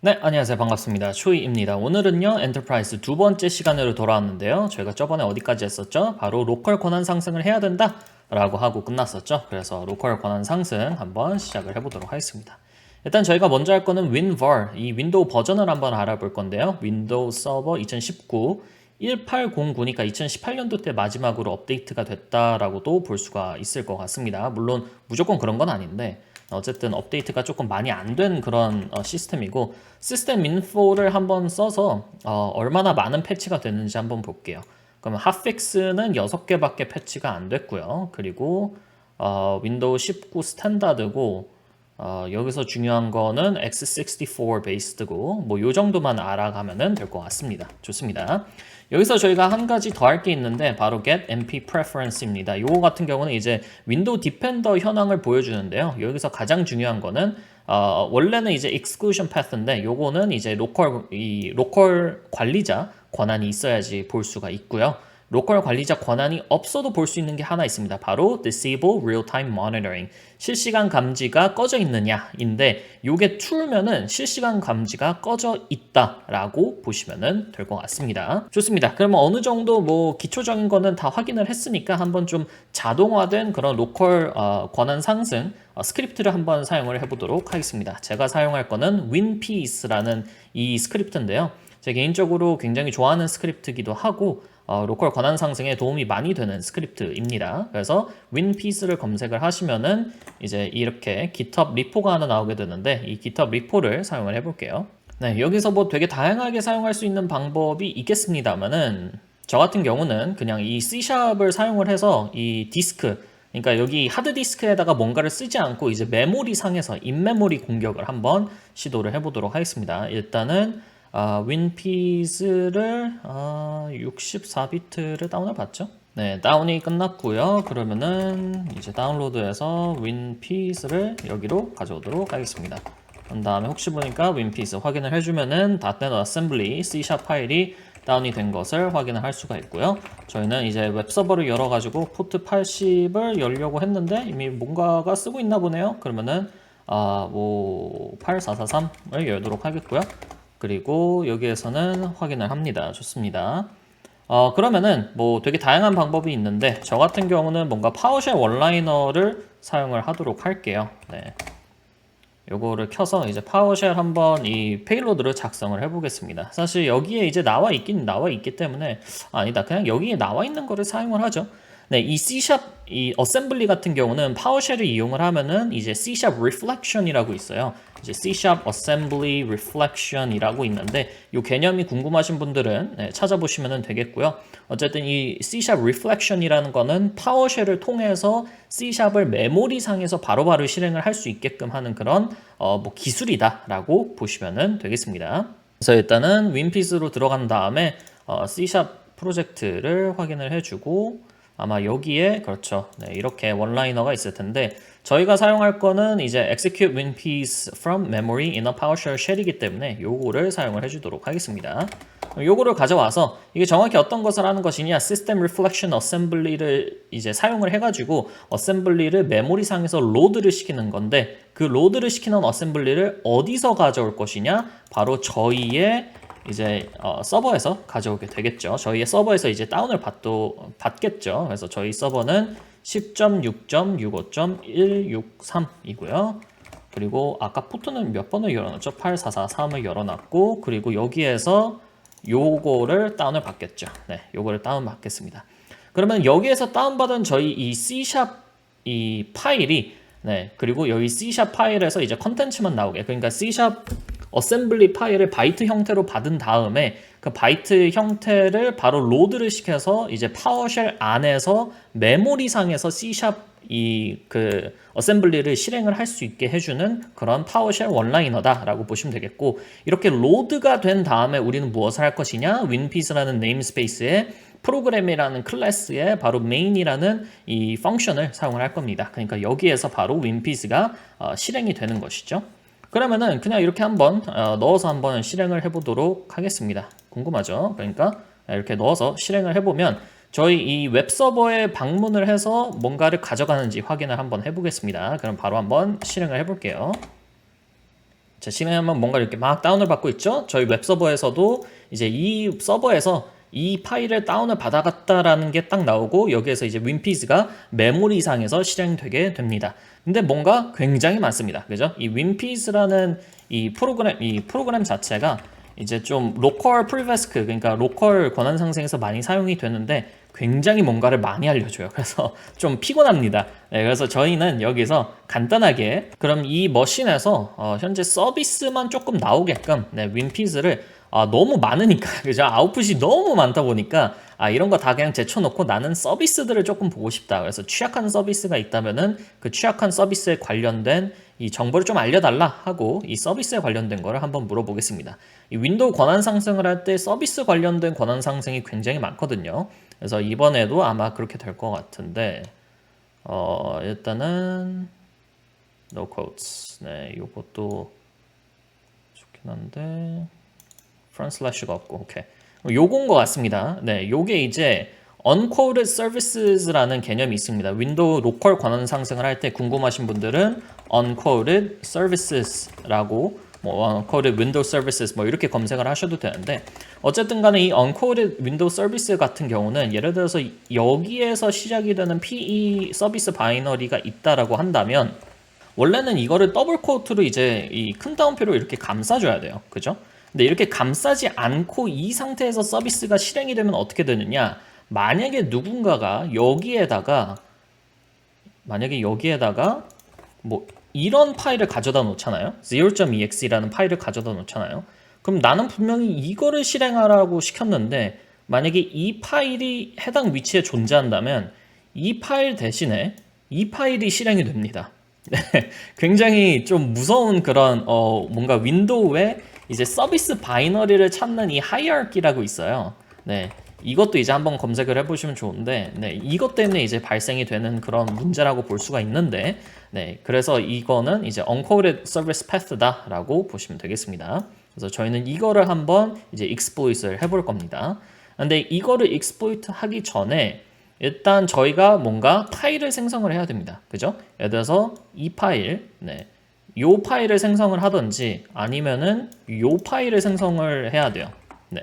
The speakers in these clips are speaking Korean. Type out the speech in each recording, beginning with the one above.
네, 안녕하세요. 반갑습니다. 초이입니다. 오늘은요, 엔터프라이즈 두 번째 시간으로 돌아왔는데요. 저희가 저번에 어디까지 했었죠? 바로 로컬 권한 상승을 해야 된다 라고 하고 끝났었죠. 그래서 로컬 권한 상승 한번 시작을 해보도록 하겠습니다. 일단 저희가 먼저 할 거는 WinVar, 이 윈도우 버전을 한번 알아볼 건데요. 윈도우 서버 2019 1809니까 2018년도 때 마지막으로 업데이트가 됐다라고도 볼 수가 있을 것 같습니다. 물론 무조건 그런 건 아닌데 어쨌든 업데이트가 조금 많이 안 된 그런 시스템이고, 시스템 인포를 한번 써서 얼마나 많은 패치가 됐는지 한번 볼게요. 그러면 핫픽스는 6개밖에 패치가 안 됐고요. 그리고 윈도우 19 스탠다드고, 여기서 중요한 거는 x64 베이스드고, 뭐 요 정도만 알아가면 될 것 같습니다. 좋습니다. 여기서 저희가 한 가지 더 할 게 있는데 바로 get mp preference입니다. 요거 같은 경우는 이제 윈도우 디펜더 현황을 보여주는데요. 여기서 가장 중요한 거는 원래는 이제 exclusion path인데 요거는 이제 로컬 관리자 권한이 있어야지 볼 수가 있고요. 로컬 관리자 권한이 없어도 볼 수 있는 게 하나 있습니다. 바로 Disable Real-Time Monitoring. 실시간 감지가 꺼져 있느냐인데 요게 true면은 실시간 감지가 꺼져 있다라고 보시면 될 것 같습니다. 좋습니다. 그러면 어느 정도 뭐 기초적인 거는 다 확인을 했으니까 한번 좀 자동화된 그런 로컬 권한 상승 스크립트를 한번 사용을 해보도록 하겠습니다. 제가 사용할 거는 WinPeace라는 이 스크립트인데요. 제 개인적으로 굉장히 좋아하는 스크립트이기도 하고 로컬 권한 상승에 도움이 많이 되는 스크립트입니다. 그래서 WinPeace를 검색을 하시면은 이제 이렇게 GitHub 리포가 하나 나오게 되는데 이 GitHub 리포를 사용을 해볼게요. 네, 여기서 뭐 되게 다양하게 사용할 수 있는 방법이 있겠습니다만은 저 같은 경우는 그냥 이 C샵을 사용을 해서 이 디스크, 그러니까 여기 하드디스크에다가 뭔가를 쓰지 않고 이제 메모리 상에서 인메모리 공격을 한번 시도를 해보도록 하겠습니다. 일단은 윈피스를 64비트를 다운을 받죠. 네, 다운이 끝났고요. 그러면은 이제 다운로드해서 윈피스를 여기로 가져오도록 하겠습니다. 그 다음에 혹시 보니까 윈피스 확인을 해주면은 .NET Assembly C# 파일이 다운이 된 것을 확인을 할 수가 있고요. 저희는 이제 웹서버를 열어가지고 포트 80을 열려고 했는데 이미 뭔가가 쓰고 있나 보네요. 그러면은 뭐 8443을 열도록 하겠고요. 그리고 여기에서는 확인을 합니다. 좋습니다. 그러면은 뭐 되게 다양한 방법이 있는데 저 같은 경우는 뭔가 파워쉘 원라이너를 사용을 하도록 할게요. 네. 요거를 켜서 이제 파워쉘 한번 이 페일로드를 작성을 해보겠습니다. 사실 여기에 이제 나와 있기 때문에 아니다. 그냥 여기에 나와 있는 거를 사용을 하죠. 네, 이 C샵, 이 어셈블리 같은 경우는 파워쉘을 이용을 하면은 이제 C샵 Reflection이라고 있어요. 이제 C샵 Assembly Reflection이라고 있는데 이 개념이 궁금하신 분들은 네, 찾아보시면 되겠고요. 어쨌든 이 C샵 Reflection이라는 거는 파워쉘을 통해서 C샵을 메모리상에서 바로바로 실행을 할 수 있게끔 하는 그런 뭐 기술이다라고 보시면 되겠습니다. 그래서 일단은 윈피스로 들어간 다음에 C샵 프로젝트를 확인을 해주고 아마 여기에 그렇죠. 네, 이렇게 원라이너가 있을 텐데 저희가 사용할 거는 이제 execute WinPiece from memory in a PowerShell shell이기 때문에 요거를 사용을 해주도록 하겠습니다. 요거를 가져와서 이게 정확히 어떤 것을 하는 것이냐, System Reflection Assembly를 이제 사용을 해가지고 어셈블리를 메모리상에서 로드를 시키는 건데 그 로드를 시키는 어셈블리를 어디서 가져올 것이냐, 바로 저희의 이제 서버에서 가져오게 되겠죠. 저희의 서버에서 이제 다운을 받겠죠. 그래서 저희 서버는 10.6.65.163이고요. 그리고 아까 포트는 몇 번을 열어놨죠? 8443을 열어놨고, 그리고 여기에서 요거를 다운을 받겠죠. 네, 요거를 다운 받겠습니다. 그러면 여기에서 다운받은 저희 이 C샵 이 파일이 네, 그리고 여기 C샵 파일에서 이제 컨텐츠만 나오게, 그러니까 C샵 어셈블리 파일을 바이트 형태로 받은 다음에 그 바이트 형태를 바로 로드를 시켜서 이제 파워쉘 안에서 메모리상에서 C샵 그 어셈블리를 실행을 할 수 있게 해주는 그런 파워쉘 원라이너다라고 보시면 되겠고, 이렇게 로드가 된 다음에 우리는 무엇을 할 것이냐, 윈피스라는 네임스페이스에 프로그램이라는 클래스에 바로 main이라는 이 펑션을 사용을 할 겁니다. 그러니까 여기에서 바로 윈피스가 실행이 되는 것이죠. 그러면은 그냥 이렇게 한번 넣어서 한번 실행을 해보도록 하겠습니다. 궁금하죠? 그러니까 이렇게 넣어서 실행을 해보면 저희 이 웹서버에 방문을 해서 뭔가를 가져가는지 확인을 한번 해보겠습니다. 그럼 바로 한번 실행을 해볼게요. 자, 실행하면 뭔가 이렇게 막 다운을 받고 있죠. 저희 웹서버에서도 이제 이 서버에서 이 파일을 다운을 받아갔다라는 게 딱 나오고 여기에서 이제 윈피즈가 메모리상에서 실행되게 됩니다. 근데 뭔가 굉장히 많습니다. 그죠? 이 윈피즈라는 이 프로그램 자체가 이제 좀 로컬 프리베스크, 그러니까 로컬 권한 상승에서 많이 사용이 되는데 굉장히 뭔가를 많이 알려줘요. 그래서 좀 피곤합니다. 네, 그래서 저희는 여기서 간단하게 그럼 이 머신에서 현재 서비스만 조금 나오게끔 윈피즈를 너무 많으니까 그죠? 아웃풋이 너무 많다 보니까 이런 거 다 그냥 제쳐놓고 나는 서비스들을 조금 보고 싶다. 그래서 취약한 서비스가 있다면은 그 취약한 서비스에 관련된 이 정보를 좀 알려달라 하고 이 서비스에 관련된 거를 한번 물어보겠습니다. 이 윈도우 권한 상승을 할 때 서비스 관련된 권한 상승이 굉장히 많거든요. 그래서 이번에도 아마 그렇게 될 것 같은데 일단은 no quotes. 네, 요것도 좋긴 한데 front slash가 없고 오케이. 요건 것 같습니다. 네, 요게 이제 unquoted services라는 개념이 있습니다. 윈도우 로컬 권한 상승을 할 때 궁금하신 분들은 unquoted services라고 unquoted window services 이렇게 검색을 하셔도 되는데 어쨌든 간에 이 unquoted window service 같은 경우는 예를 들어서 여기에서 시작이 되는 PE 서비스 바이너리가 있다라고 한다면 원래는 이거를 더블 코트로 이제 이 큰 따옴표로 이렇게 감싸줘야 돼요. 그죠? 근데 이렇게 감싸지 않고 이 상태에서 서비스가 실행이 되면 어떻게 되느냐? 만약에 누군가가 여기에다가 뭐 이런 파일을 가져다 놓잖아요. 0.exe라는 파일을 가져다 놓잖아요. 그럼 나는 분명히 이거를 실행하라고 시켰는데 만약에 이 파일이 해당 위치에 존재한다면 이 파일 대신에 이 파일이 실행이 됩니다. 네, 굉장히 좀 무서운 그런 뭔가 윈도우에 이제 서비스 바이너리를 찾는 이 하이어키라고 있어요. 네, 이것도 이제 한번 검색을 해보시면 좋은데, 네, 이것 때문에 이제 발생이 되는 그런 문제라고 볼 수가 있는데, 네, 그래서 이거는 이제 unquoted service path다라고 보시면 되겠습니다. 그래서 저희는 이거를 한번 이제 exploit을 해볼 겁니다. 근데 이거를 exploit 하기 전에 일단 저희가 뭔가 파일을 생성을 해야 됩니다. 그죠? 예를 들어서 이 파일, 네, 요 파일을 생성을 하든지 아니면은 요 파일을 생성을 해야 돼요. 네,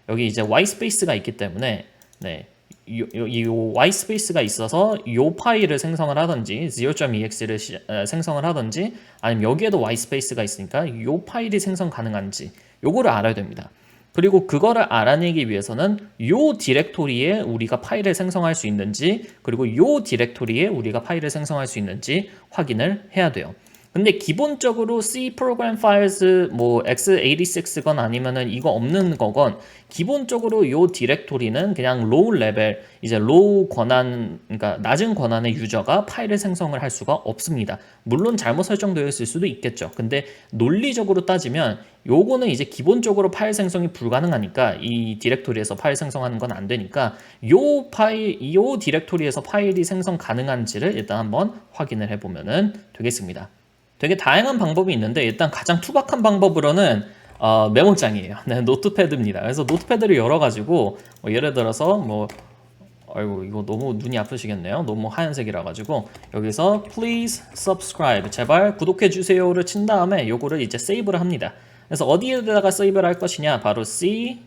여기 이제 whitespace가 있기 때문에 네, 이 whitespace가 있어서 요 파일을 생성을 하든지 0.ex를 생성을 하든지 아니면 여기에도 whitespace가 있으니까 요 파일이 생성 가능한지 요거를 알아야 됩니다. 그리고 그거를 알아내기 위해서는 요 디렉토리에 우리가 파일을 생성할 수 있는지 그리고 요 디렉토리에 우리가 파일을 생성할 수 있는지 확인을 해야 돼요. 근데 기본적으로 C program files 뭐 x86건 아니면은 이거 없는 거건 기본적으로 요 디렉토리는 그냥 로우 레벨 이제 로우 권한 그러니까 낮은 권한의 유저가 파일을 생성을 할 수가 없습니다. 물론 잘못 설정되어 있을 수도 있겠죠. 근데 논리적으로 따지면 요거는 이제 기본적으로 파일 생성이 불가능하니까 이 디렉토리에서 파일 생성하는 건 안 되니까 요 디렉토리에서 파일이 생성 가능한지를 일단 한번 확인을 해보면 되겠습니다. 되게 다양한 방법이 있는데 일단 가장 투박한 방법으로는 메모장이에요. 네, 노트패드입니다. 그래서 노트패드를 열어가지고 예를 들어서 아이고 이거 너무 눈이 아프시겠네요. 너무 하얀색이라 가지고 여기서 please subscribe 제발 구독해 주세요를 친 다음에 요거를 이제 세이브를 합니다. 그래서 어디에다가 세이브를 할 것이냐 바로 C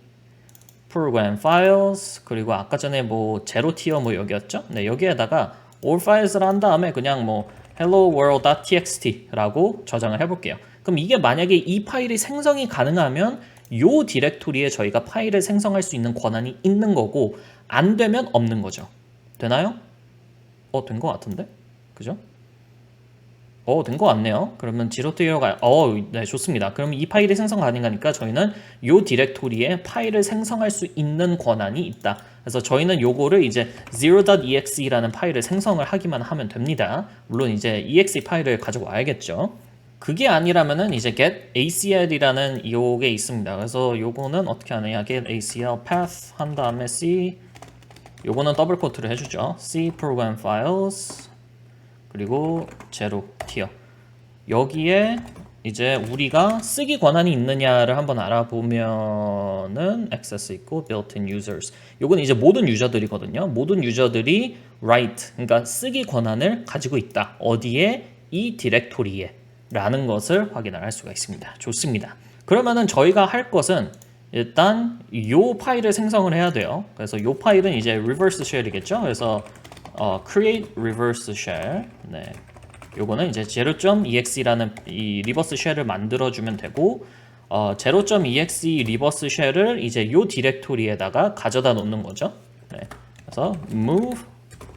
program files 그리고 아까 전에 제로 티어 여기였죠. 네, 여기에다가 all files를 한 다음에 그냥 helloworld.txt라고 저장을 해볼게요. 그럼 이게 만약에 이 파일이 생성이 가능하면 요 디렉토리에 저희가 파일을 생성할 수 있는 권한이 있는 거고 안 되면 없는 거죠. 되나요? 된 거 같은데? 그죠? 된 거 같네요. 그러면 지로트이어가 네, 좋습니다. 그럼 이 파일이 생성 가능하니까 저희는 요 디렉토리에 파일을 생성할 수 있는 권한이 있다. 그래서 저희는 요거를 이제 0.exe라는 파일을 생성을 하기만 하면 됩니다. 물론 이제 exe 파일을 가지고 와야겠죠. 그게 아니라면은 이제 get acl이라는 요게 있습니다. 그래서 요거는 어떻게 하느냐 get acl path 한 다음에 c 요거는 더블 코트를 해주죠. C program files 그리고 제로 티어 여기에 이제 우리가 쓰기 권한이 있느냐를 한번 알아보면은 access 있고 built-in users 요건 이제 모든 유저들이거든요. 모든 유저들이 write 그러니까 쓰기 권한을 가지고 있다. 어디에? 이 디렉토리에 라는 것을 확인을 할 수가 있습니다. 좋습니다. 그러면은 저희가 할 것은 일단 이 파일을 생성을 해야 돼요. 그래서 이 파일은 이제 reverse shell이겠죠. 그래서 create reverse shell. 네. 요거는 이제 0.exe라는 이 리버스 쉘을 만들어 주면 되고 0.exe 리버스 쉘을 이제 요 디렉토리에다가 가져다 놓는 거죠. 네. 그래서 move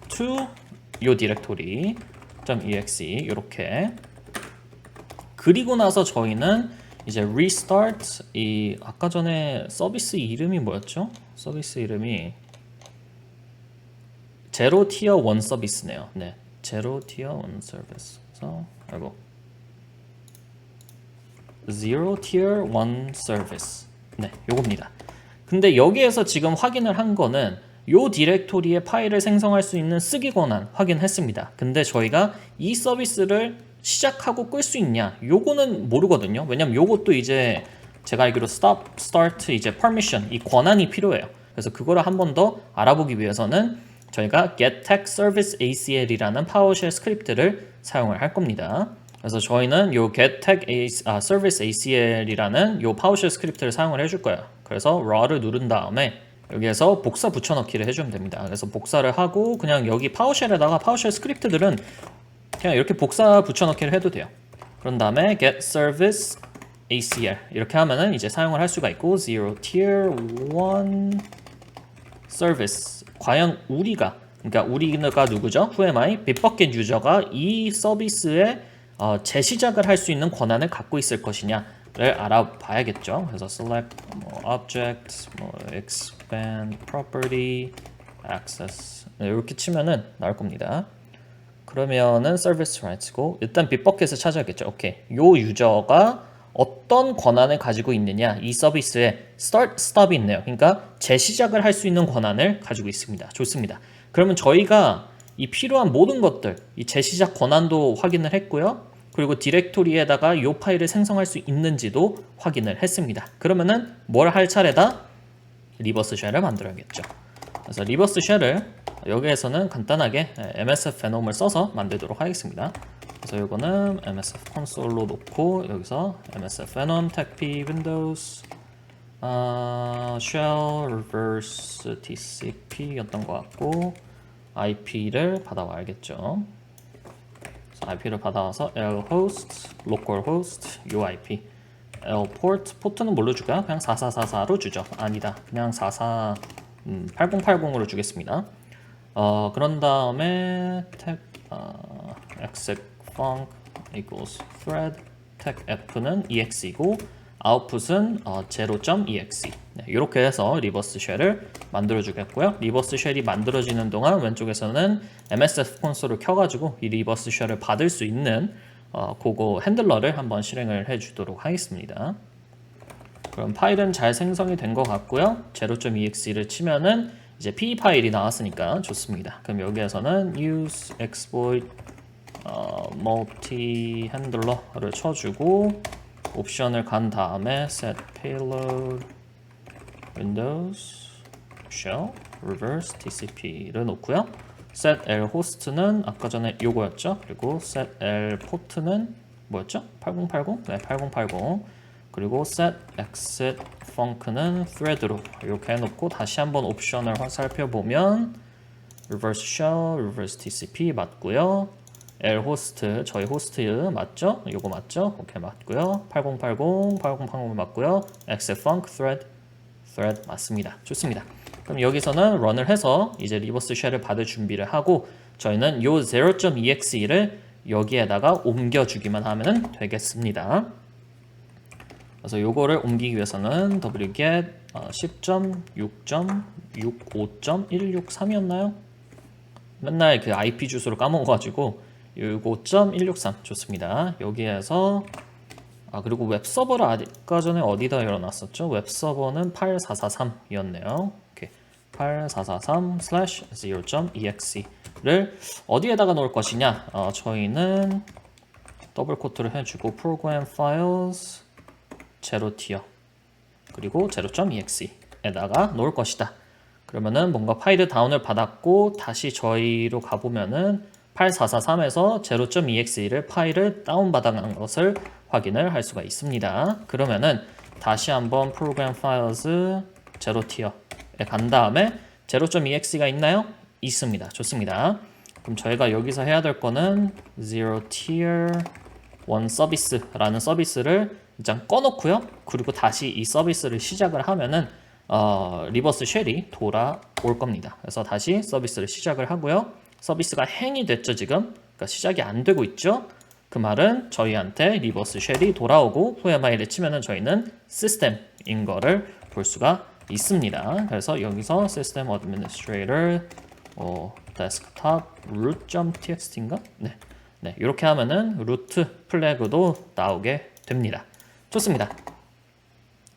to 요 디렉토리 .exe 이렇게 그리고 나서 저희는 이제 restart 이 아까 전에 서비스 이름이 뭐였죠? 서비스 이름이 제로 티어 1 서비스네요. 네. 제로 티어 1 서비스. 그래서 아이고. Zero Tier 1 Service. 네, 요겁니다. 근데 여기에서 지금 확인을 한 거는 요 디렉토리에 파일을 생성할 수 있는 쓰기 권한 확인했습니다. 근데 저희가 이 서비스를 시작하고 끌 수 있냐? 요거는 모르거든요. 왜냐면 요것도 이제 제가 알기로 stop, start, 이제 permission 이 권한이 필요해요. 그래서 그거를 한 번 더 알아보기 위해서는 저희가 get-tag service ACL이라는 파워쉘 스크립트를 사용을 할 겁니다. 그래서 저희는 요 get-tag service ACL이라는 요 파워쉘 스크립트를 사용을 해줄 거예요. 그래서 raw를 누른 다음에 여기에서 복사 붙여넣기를 해주면 됩니다. 그래서 복사를 하고 그냥 여기 파워쉘에다가 파워쉘 스크립트들은 그냥 이렇게 복사 붙여넣기를 해도 돼요. 그런 다음에 get service ACL 이렇게 하면은 이제 사용을 할 수가 있고 zero tier 1 service 과연 우리가 그러니까 우리가 누구죠? Who am I? 빅버켓 유저가 이 서비스에 재시작을 할 수 있는 권한을 갖고 있을 것이냐를 알아봐야겠죠. 그래서 select object, expand property, access 이렇게 치면은 나올 겁니다. 그러면은 service rights고 일단 빅버켓을 찾아야겠죠. 오케이, 요 유저가 어떤 권한을 가지고 있느냐 이 서비스에 start, stop이 있네요. 그러니까 재시작을 할 수 있는 권한을 가지고 있습니다. 좋습니다. 그러면 저희가 이 필요한 모든 것들 이 재시작 권한도 확인을 했고요. 그리고 디렉토리에다가 이 파일을 생성할 수 있는지도 확인을 했습니다. 그러면은 뭘 할 차례다? 리버스 쉘을 만들어야겠죠. 그래서 리버스 쉘을 여기에서는 간단하게 MSF Venom을 써서 만들도록 하겠습니다. 그래서 이거는 MSF 콘솔로 놓고 여기서 MSF Venom, TechP, Windows, Shell, Reverse TCP였던 것 같고 IP를 받아와야겠죠. IP를 받아와서 lhost, localhost, uip, lport, 포트는 뭘로 줄까요? 그냥 4444로 주죠. 아니다, 그냥 8080으로 주겠습니다. 그런 다음에 tag exec func equals thread, tag f는 exe고 output은 0.exe 네, 이렇게 해서 리버스 쉘을 만들어 주겠고요. 리버스 쉘이 만들어지는 동안 왼쪽에서는 MSF 콘솔을 켜가지고 이 리버스 쉘을 받을 수 있는 그거 핸들러를 한번 실행을 해 주도록 하겠습니다. 그럼 파일은 잘 생성이 된 것 같고요. 0.exe를 치면은 이제 P 파일이 나왔으니까 좋습니다. 그럼 여기에서는 use exploit multi handler를 쳐주고 옵션을 간 다음에 set payload windows shell reverse tcp를 놓고요. set l host는 아까 전에 요거였죠. 그리고 set l port는 뭐였죠? 8080? 네, 8080. 그리고 set exit func는 thread로 이렇게 해놓고 다시 한번 옵션을 살펴보면 reverse shell, reverse tcp 맞고요. L 호스트, 저희 호스트 맞죠? 요거 맞죠? 오케이, 맞고요. 8080, 8080 맞고요. exit func, thread 맞습니다. 좋습니다. 그럼 여기서는 런을 해서 이제 리버스 쉘을 받을 준비를 하고 저희는 요 0.exe를 여기에다가 옮겨주기만 하면 되겠습니다. 그래서 요거를 옮기기 위해서는 wget 10.6.65.163이었나요? 맨날 그 IP 주소를 까먹어가지고 요거 5.163 좋습니다. 여기에서 그리고 웹서버를 아까 전에 어디다 열어놨었죠? 웹서버는 8443이었네요. 오케이. 8443/0.exe를 어디에다가 놓을 것이냐? 저희는 더블 코트를 해주고 program files 0tier 그리고 0.exe에다가 놓을 것이다. 그러면은 뭔가 파일을 다운을 받았고 다시 저희로 가보면은 8443에서 0.exe를 파일을 다운받아간 것을 확인을 할 수가 있습니다. 그러면은 다시 한번 program files 0tier에 간 다음에 0.exe가 있나요? 있습니다. 좋습니다. 그럼 저희가 여기서 해야 될 거는 0tier 1 서비스라는 서비스를 일단 꺼놓고요. 그리고 다시 이 서비스를 시작을 하면은 리버스 쉘이 돌아올 겁니다. 그래서 다시 서비스를 시작을 하고요. 서비스가 행이 됐죠 지금. 그러니까 시작이 안 되고 있죠. 그 말은 저희한테 리버스 쉘이 돌아오고 whoamI를 치면은 저희는 시스템인 거를 볼 수가 있습니다. 그래서 여기서 system administrator desktop root.txt인가? 네, 이렇게 하면은 루트 플래그도 나오게 됩니다. 좋습니다.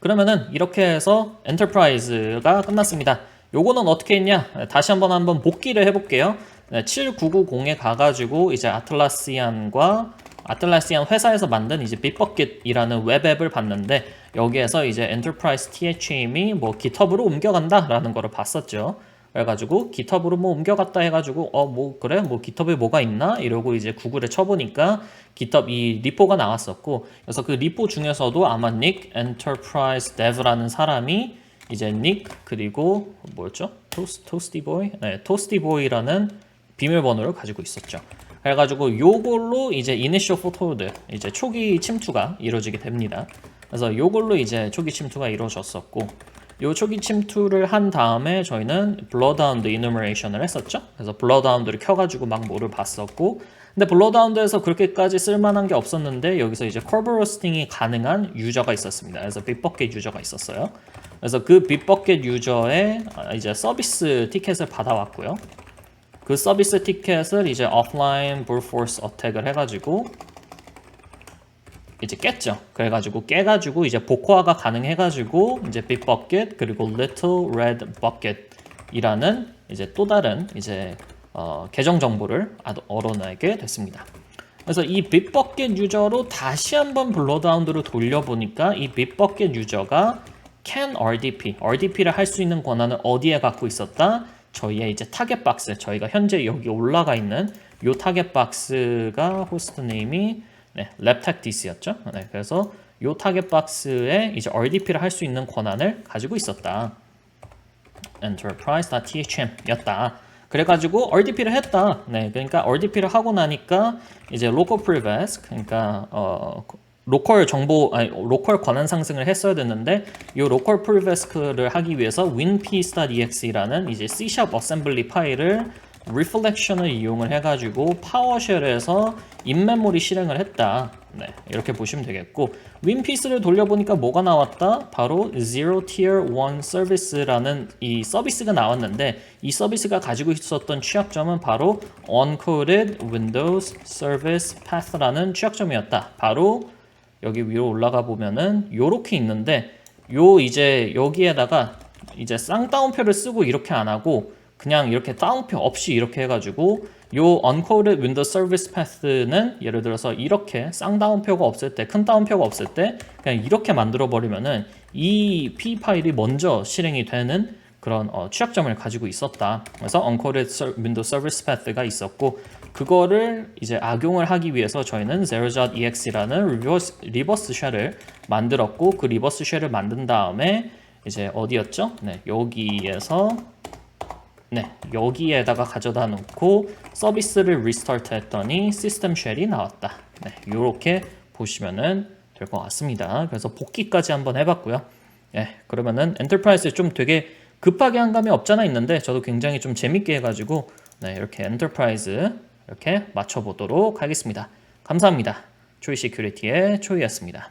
그러면은 이렇게 해서 엔터프라이즈가 끝났습니다. 요거는 어떻게 했냐? 다시 한번 복기를 해볼게요. 7990에 가가지고 이제 아틀라시안 회사에서 만든 이제 빅버킷이라는 웹앱을 봤는데 여기에서 이제 엔터프라이즈 THM이 뭐 GitHub으로 옮겨간다라는 거를 봤었죠. 그래가지고 GitHub으로 뭐 옮겨갔다 해가지고 뭐 그래 뭐 GitHub에 뭐가 있나 이러고 이제 구글에 쳐보니까 GitHub 이 리포가 나왔었고 그래서 그 리포 중에서도 아마 Nick Enterprise Dev라는 사람이 이제 Nick 그리고 뭐였죠? 토스티보이? 네, 토스티보이라는 비밀번호를 가지고 있었죠. 그래가지고 요걸로 이제 Initial Forward 이제 초기 침투가 이루어지게 됩니다. 그래서 요걸로 이제 초기 침투가 이루어졌었고 요 초기 침투를 한 다음에 저희는 블러드하운드 이누머레이션을 했었죠. 그래서 블러드하운드를 켜가지고 막 뭐를 봤었고 근데 블러드하운드에서 그렇게까지 쓸만한 게 없었는데 여기서 이제 커버로스팅이 가능한 유저가 있었습니다. 그래서 빅버켓 유저가 있었어요. 그래서 그 빅버켓 유저의 이제 서비스 티켓을 받아왔고요. 그 서비스 티켓을 이제 offline brute force attack을 해가지고 이제 깼죠. 그래가지고 깨가지고 이제 복호화가 가능해가지고 이제 빅버켓 그리고 little red bucket이라는 이제 또 다른 이제 계정 정보를 얻어내게 됐습니다. 그래서 이 빅버켓 유저로 다시 한번 블러드하운드로 돌려보니까 이 빅버켓 유저가 can RDP를 할 수 있는 권한을 어디에 갖고 있었다? 저희의 이제 타겟 박스, 저희가 현재 여기 올라가 있는 이 타겟 박스가 호스트 네임이 랩탁디스였죠. 그래서 이 타겟 박스에 이제 RDP를 할 수 있는 권한을 가지고 있었다. enterprise.thm 였다. 그래가지고 RDP를 했다. 그러니까 RDP를 하고 나니까 이제 local privilege, 그러니까 로컬 권한 상승을 했어야 됐는데 이 로컬 privilege를 하기 위해서 winpiece.exe라는 이제 C# 어셈블리 파일을 reflection을 이용을 해가지고 파워쉘에서 인메모리 실행을 했다. 이렇게 보시면 되겠고 winpiece를 돌려보니까 뭐가 나왔다? 바로 Zero Tier 1 Service라는 이 서비스가 나왔는데 이 서비스가 가지고 있었던 취약점은 바로 Uncoded Windows Service Path라는 취약점이었다. 바로 여기 위로 올라가 보면은 요렇게 있는데 이제 여기에다가 이제 쌍따옴표를 쓰고 이렇게 안 하고 그냥 이렇게 따옴표 없이 이렇게 해가지고 요 uncoded windows service path는 예를 들어서 이렇게 쌍따옴표가 없을 때, 큰 따옴표가 없을 때 그냥 이렇게 만들어 버리면은 이 P 파일이 먼저 실행이 되는 그런 취약점을 가지고 있었다. 그래서 uncoded windows service path가 있었고 그거를 이제 악용을 하기 위해서 저희는 zero.exe라는 리버스 쉘을 만들었고 그 리버스 쉘을 만든 다음에 이제 어디였죠? 여기에다가 가져다 놓고 서비스를 리스타트 했더니 시스템 쉘이 나왔다. 이렇게 보시면은 될 것 같습니다. 그래서 복귀까지 한번 해봤고요. 그러면은 엔터프라이즈 좀 되게 급하게 한 감이 없잖아 있는데 저도 굉장히 좀 재밌게 해가지고 이렇게 엔터프라이즈 이렇게 맞춰보도록 하겠습니다. 감사합니다. 초이 시큐리티의 초이였습니다.